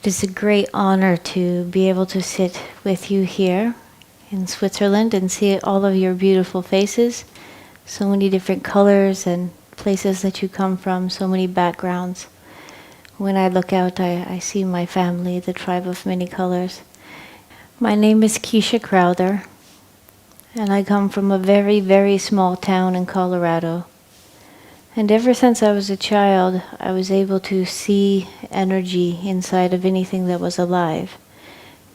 It is a great honor to be able to sit with you here in Switzerland and see all of your beautiful faces, so many different colors and places that you come from, so many backgrounds. When I look out, I see my family, the tribe of many colors. My name is Keisha Crowther, and I come from a very, very small town in Colorado. And ever since I was a child, I was able to see energy inside of anything that was alive.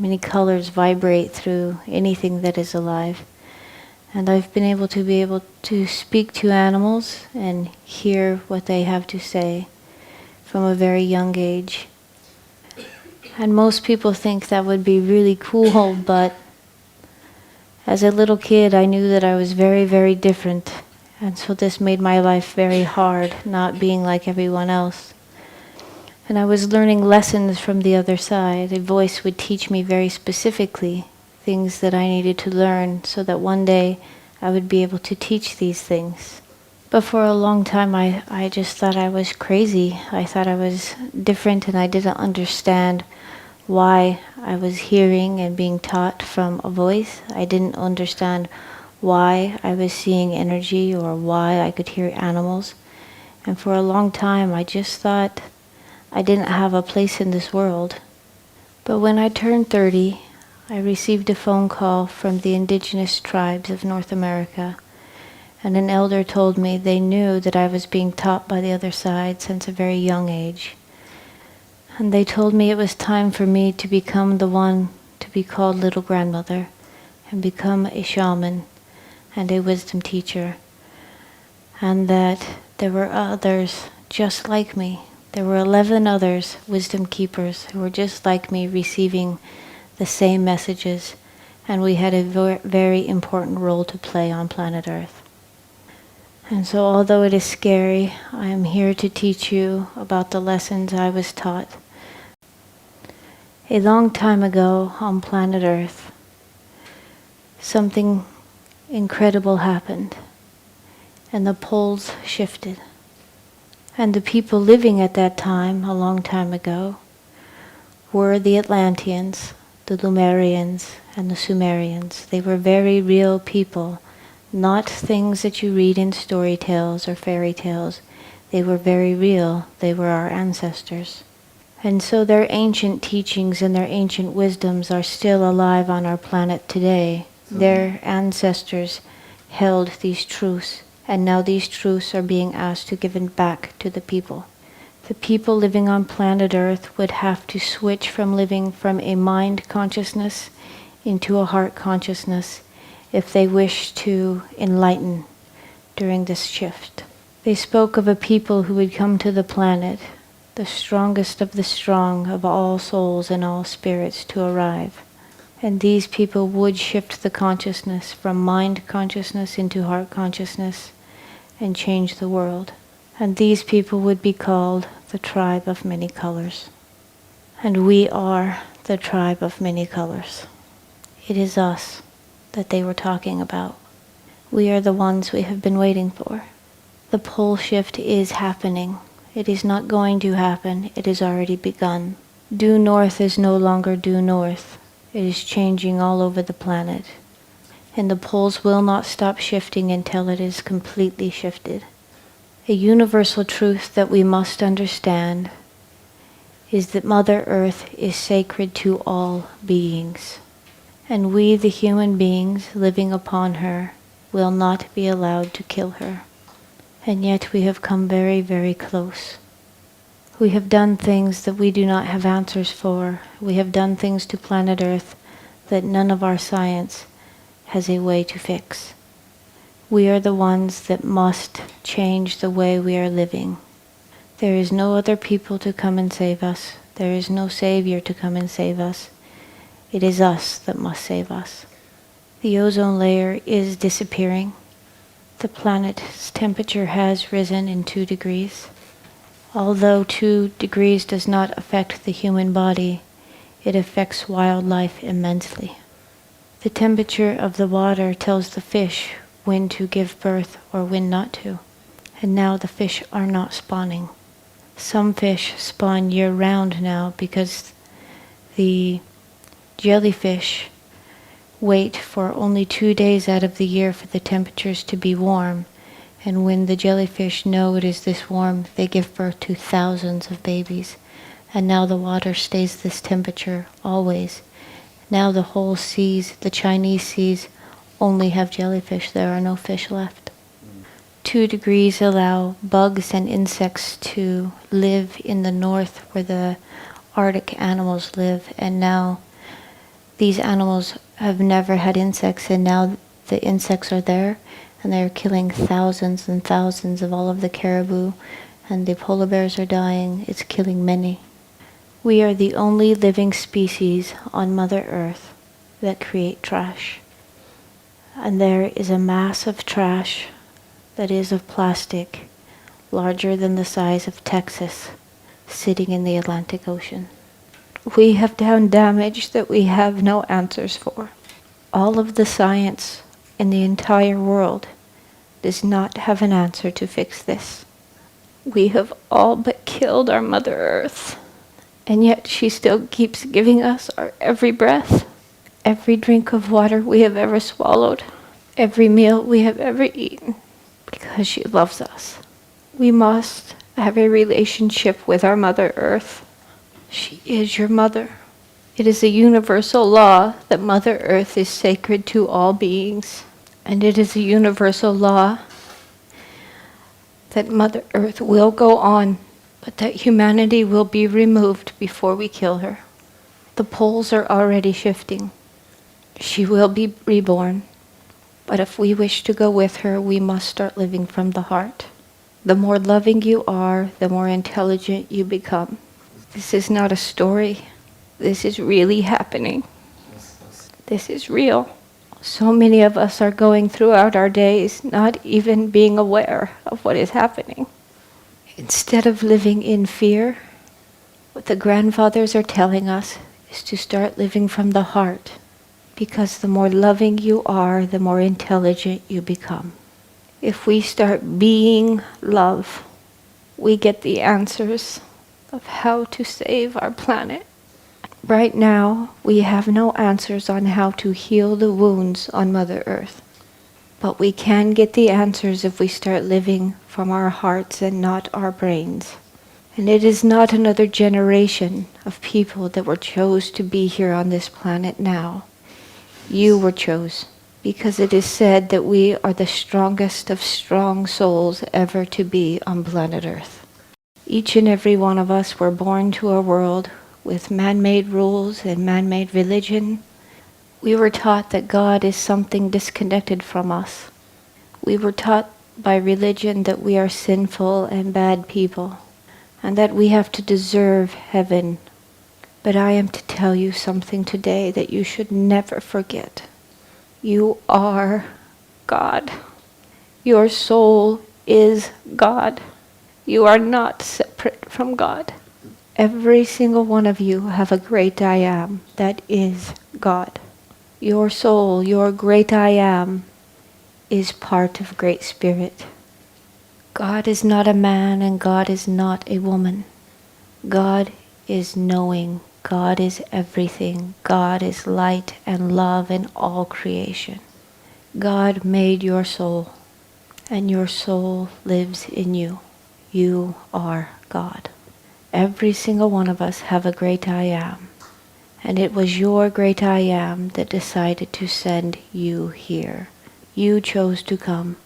Many colors vibrate through anything that is alive. And I've been able to speak to animals and hear what they have to say from a very young age. And most people think that would be really cool, but as a little kid, I knew that I was very, very different. And so this made my life very hard, not being like everyone else. And I was learning lessons from the other side. A voice would teach me very specifically things that I needed to learn so that one day I would be able to teach these things. But for a long time I just thought I was crazy. I thought I was different and I didn't understand why I was hearing and being taught from a voice. I didn't understand why I was seeing energy or why I could hear animals. And for a long time I just thought I didn't have a place in this world. But when I turned 30, I received a phone call from the indigenous tribes of North America, and an elder told me they knew that I was being taught by the other side since a very young age. And they told me it was time for me to become the one to be called little grandmother and become a shaman and a wisdom teacher, and that there were others just like me. There were 11 others, wisdom keepers, who were just like me, receiving the same messages, and we had a very important role to play on planet Earth. And so although it is scary, I am here to teach you about the lessons I was taught. A long time ago on planet Earth, something incredible happened, and the poles shifted. And the people living at that time, a long time ago, were the Atlanteans, the Lemurians, and the Sumerians. They were very real people, not things that you read in story tales or fairy tales. They were very real. They were our ancestors. And so their ancient teachings and their ancient wisdoms are still alive on our planet today. Their ancestors held these truths, and now these truths are being asked to give it back to the people. The people living on planet Earth would have to switch from living from a mind consciousness into a heart consciousness if they wish to enlighten during this shift. They spoke of a people who would come to the planet, the strongest of the strong of all souls and all spirits to arrive. And these people would shift the consciousness from mind consciousness into heart consciousness and change the world. And these people would be called the tribe of many colors. And we are the tribe of many colors. It is us that they were talking about. We are the ones we have been waiting for. The pole shift is happening. It is not going to happen. It has already begun. Due north is no longer due north. It is changing all over the planet. And the poles will not stop shifting until it is completely shifted. A universal truth that we must understand is that Mother Earth is sacred to all beings. And we, the human beings living upon her, will not be allowed to kill her. And yet we have come very, very close. We have done things that we do not have answers for. We have done things to planet Earth that none of our science has a way to fix. We are the ones that must change the way we are living. There is no other people to come and save us. There is no savior to come and save us. It is us that must save us. The ozone layer is disappearing. The planet's temperature has risen in 2 degrees. Although 2 degrees does not affect the human body, it affects wildlife immensely. The temperature of the water tells the fish when to give birth or when not to. And now the fish are not spawning. Some fish spawn year-round now because the jellyfish wait for only 2 days out of the year for the temperatures to be warm. And when the jellyfish know it is this warm, they give birth to thousands of babies. And now the water stays this temperature always. Now the whole seas, the Chinese seas, only have jellyfish. There are no fish left. 2 degrees allow bugs and insects to live in the north where the Arctic animals live. And now these animals have never had insects, and now the insects are there, and they're killing thousands and thousands of all of the caribou, and the polar bears are dying. It's killing many. We are the only living species on Mother Earth that create trash. And there is a mass of trash that is of plastic, larger than the size of Texas, sitting in the Atlantic Ocean. We have done damage that we have no answers for. All of the science in the entire world does not have an answer to fix this. We have all but killed our Mother Earth, and yet she still keeps giving us our every breath, every drink of water we have ever swallowed, every meal we have ever eaten, because she loves us. We must have a relationship with our Mother Earth. She is your mother. It is a universal law that Mother Earth is sacred to all beings. And it is a universal law that Mother Earth will go on, but that humanity will be removed before we kill her. The poles are already shifting. She will be reborn. But if we wish to go with her, we must start living from the heart. The more loving you are, the more intelligent you become. This is not a story. This is really happening. This is real. So many of us are going throughout our days not even being aware of what is happening. Instead of living in fear, what the grandfathers are telling us is to start living from the heart, because the more loving you are, the more intelligent you become. If we start being love, we get the answers of how to save our planet. Right now, we have no answers on how to heal the wounds on Mother Earth. But we can get the answers if we start living from our hearts and not our brains. And it is not another generation of people that were chose to be here on this planet now. You were chose, because it is said that we are the strongest of strong souls ever to be on planet Earth. Each and every one of us were born to a world with man-made rules and man-made religion. We were taught that God is something disconnected from us. We were taught by religion that we are sinful and bad people, and that we have to deserve heaven. But I am to tell you something today that you should never forget. You are God. Your soul is God. You are not separate from God. Every single one of you have a great I am that is God. Your soul, your great I am, is part of Great Spirit. God is not a man and God is not a woman. God is knowing. God is everything. God is light and love in all creation. God made your soul, and your soul lives in you. You are God. Every single one of us have a great I am. And it was your great I am that decided to send you here. You chose to come.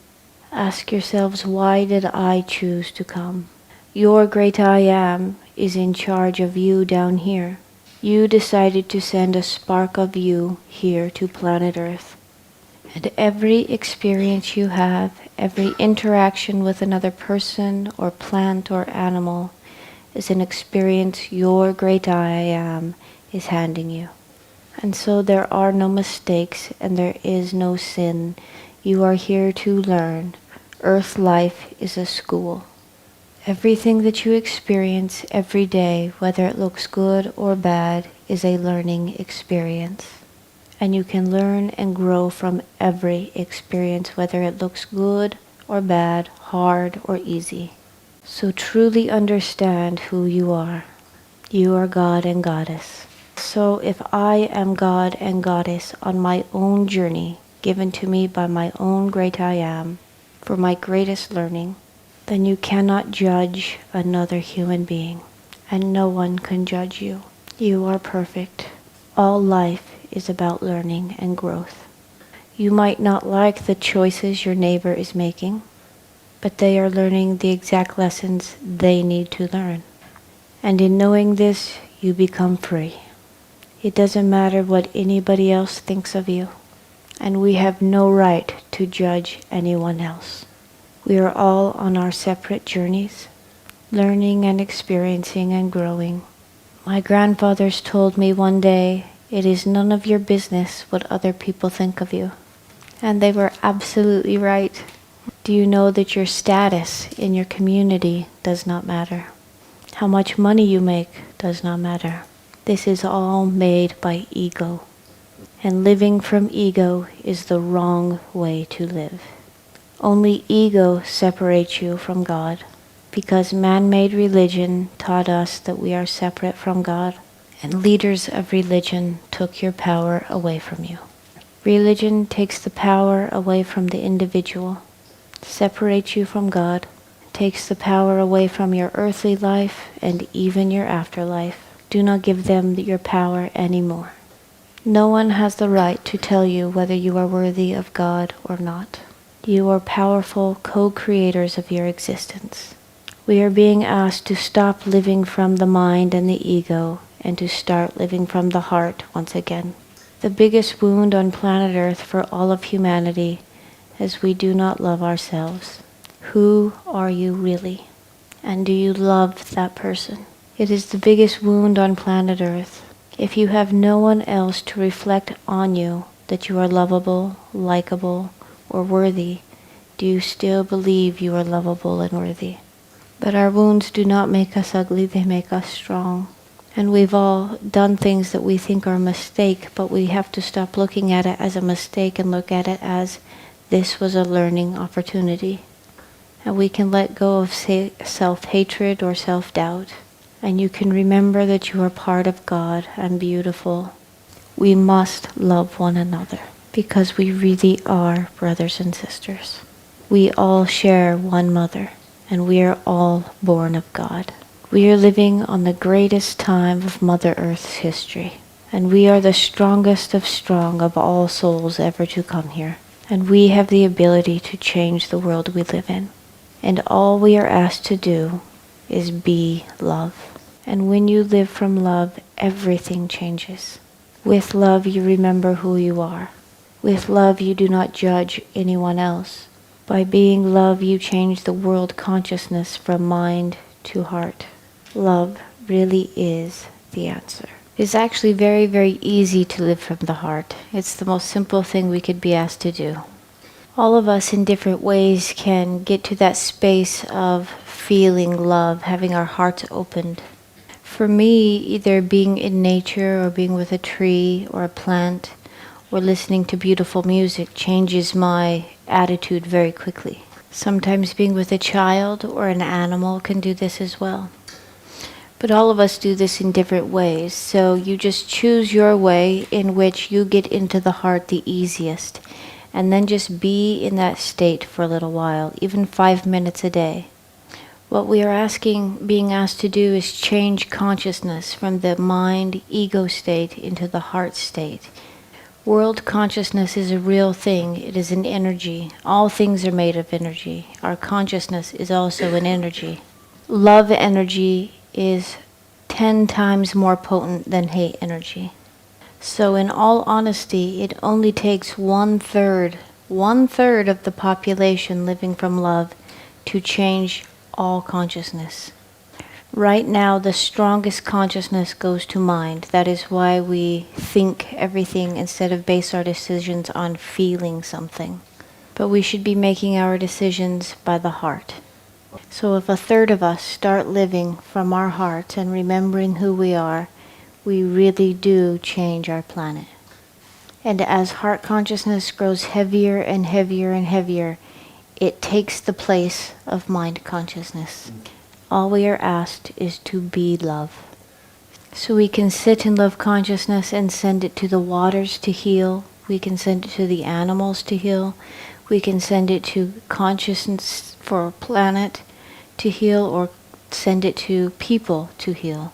Ask yourselves, why did I choose to come? Your great I am is in charge of you down here. You decided to send a spark of you here to planet Earth. And every experience you have, every interaction with another person or plant or animal is an experience your great I am is handing you. And so there are no mistakes and there is no sin. You are here to learn. Earth life is a school. Everything that you experience every day, whether it looks good or bad, is a learning experience. And you can learn and grow from every experience, whether it looks good or bad, hard or easy. So truly understand who you are. You are God and Goddess. So if I am God and Goddess on my own journey, given to me by my own great I am, for my greatest learning, then you cannot judge another human being, and no one can judge you. You are perfect. All life is about learning and growth. You might not like the choices your neighbor is making, but they are learning the exact lessons they need to learn. And in knowing this, you become free. It doesn't matter what anybody else thinks of you, and we have no right to judge anyone else. We are all on our separate journeys, learning and experiencing and growing. My grandfathers told me one day, it is none of your business what other people think of you. And they were absolutely right. Do you know that your status in your community does not matter? How much money you make does not matter. This is all made by ego. And living from ego is the wrong way to live. Only ego separates you from God, because man-made religion taught us that we are separate from God, and leaders of religion took your power away from you. Religion takes the power away from the individual, separates you from God, takes the power away from your earthly life and even your afterlife. Do not give them your power anymore. No one has the right to tell you whether you are worthy of God or not. You are powerful co-creators of your existence. We are being asked to stop living from the mind and the ego and to start living from the heart once again. The biggest wound on planet Earth for all of humanity is we do not love ourselves. Who are you really? And do you love that person? It is the biggest wound on planet Earth. If you have no one else to reflect on you that you are lovable, likable, or worthy, do you still believe you are lovable and worthy? But our wounds do not make us ugly, they make us strong. And we've all done things that we think are a mistake, but we have to stop looking at it as a mistake and look at it as this was a learning opportunity. And we can let go of self-hatred or self-doubt. And you can remember that you are part of God and beautiful. We must love one another because we really are brothers and sisters. We all share one mother, and we are all born of God. We are living on the greatest time of Mother Earth's history, and we are the strongest of strong of all souls ever to come here. And we have the ability to change the world we live in. And all we are asked to do is be love. And when you live from love, everything changes. With love, you remember who you are. With love, you do not judge anyone else. By being love, you change the world consciousness from mind to heart. Love really is the answer. It's actually very, very easy to live from the heart. It's the most simple thing we could be asked to do. All of us in different ways can get to that space of feeling love, having our hearts opened. For me, either being in nature or being with a tree or a plant or listening to beautiful music changes my attitude very quickly. Sometimes being with a child or an animal can do this as well. But all of us do this in different ways, so you just choose your way in which you get into the heart the easiest, and then just be in that state for a little while, even 5 minutes a day. What we are being asked to do is change consciousness from the mind, ego state into the heart state. World consciousness is a real thing. It is an energy. All things are made of energy. Our consciousness is also an energy. Love energy is 10 times more potent than hate energy. So in all honesty, it only takes one third of the population living from love to change all consciousness. Right now, the strongest consciousness goes to mind. That is why we think everything instead of base our decisions on feeling something. But we should be making our decisions by the heart. So if a third of us start living from our hearts and remembering who we are, we really do change our planet. And as heart consciousness grows heavier and heavier and heavier, it takes the place of mind consciousness. All we are asked is to be love. So we can sit in love consciousness and send it to the waters to heal. We can send it to the animals to heal. We can send it to consciousness for a planet to heal, or send it to people to heal.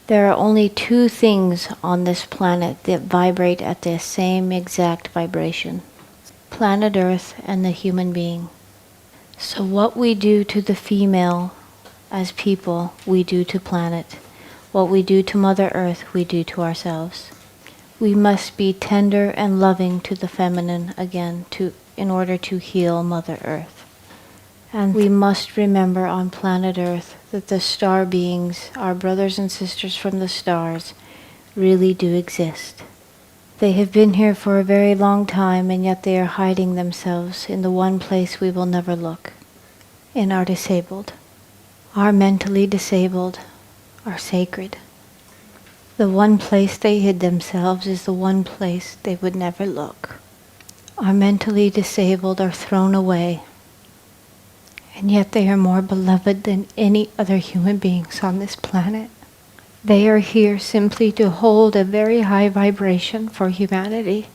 There are only two things on this planet that vibrate at the same exact vibration: planet Earth and the human being. So what we do to the female as people, we do to planet. What we do to Mother Earth, we do to ourselves. We must be tender and loving to the feminine again in order to heal Mother Earth. And we must remember on planet Earth that the star beings, our brothers and sisters from the stars, really do exist. They have been here for a very long time, and yet they are hiding themselves in the one place we will never look, in our disabled. Our mentally disabled are sacred. The one place they hid themselves is the one place they would never look. Our mentally disabled are thrown away, and yet they are more beloved than any other human beings on this planet. They are here simply to hold a very high vibration for humanity.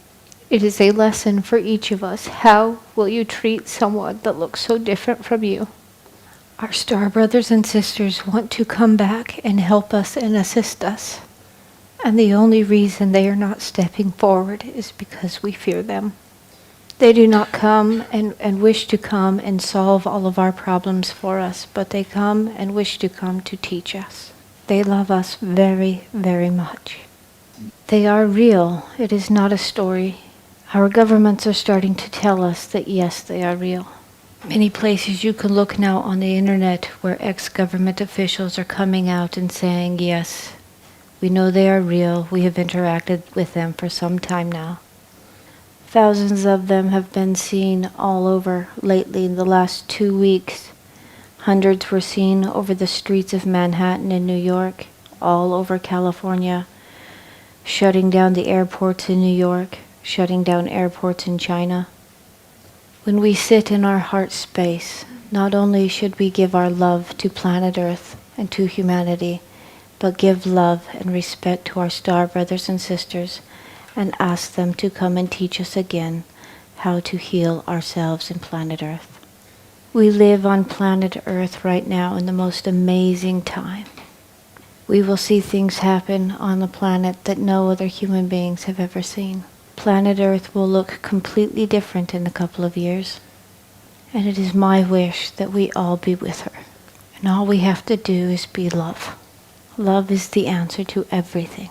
It is a lesson for each of us. How will you treat someone that looks so different from you? Our star brothers and sisters want to come back and help us and assist us. And the only reason they are not stepping forward is because we fear them. They do not come and wish to come and solve all of our problems for us, but they come and wish to come to teach us. They love us very, very much. They are real. It is not a story. Our governments are starting to tell us that yes, they are real. Many places you can look now on the internet where ex-government officials are coming out and saying, yes, we know they are real. We have interacted with them for some time now. Thousands of them have been seen all over lately in the last 2 weeks. Hundreds were seen over the streets of Manhattan and New York, all over California, shutting down the airports in New York, shutting down airports in China. When we sit in our heart space, not only should we give our love to planet Earth and to humanity, but give love and respect to our star brothers and sisters and ask them to come and teach us again how to heal ourselves in planet Earth. We live on planet Earth right now in the most amazing time. We will see things happen on the planet that no other human beings have ever seen. Planet Earth will look completely different in a couple of years. And it is my wish that we all be with her. And all we have to do is be love. Love is the answer to everything.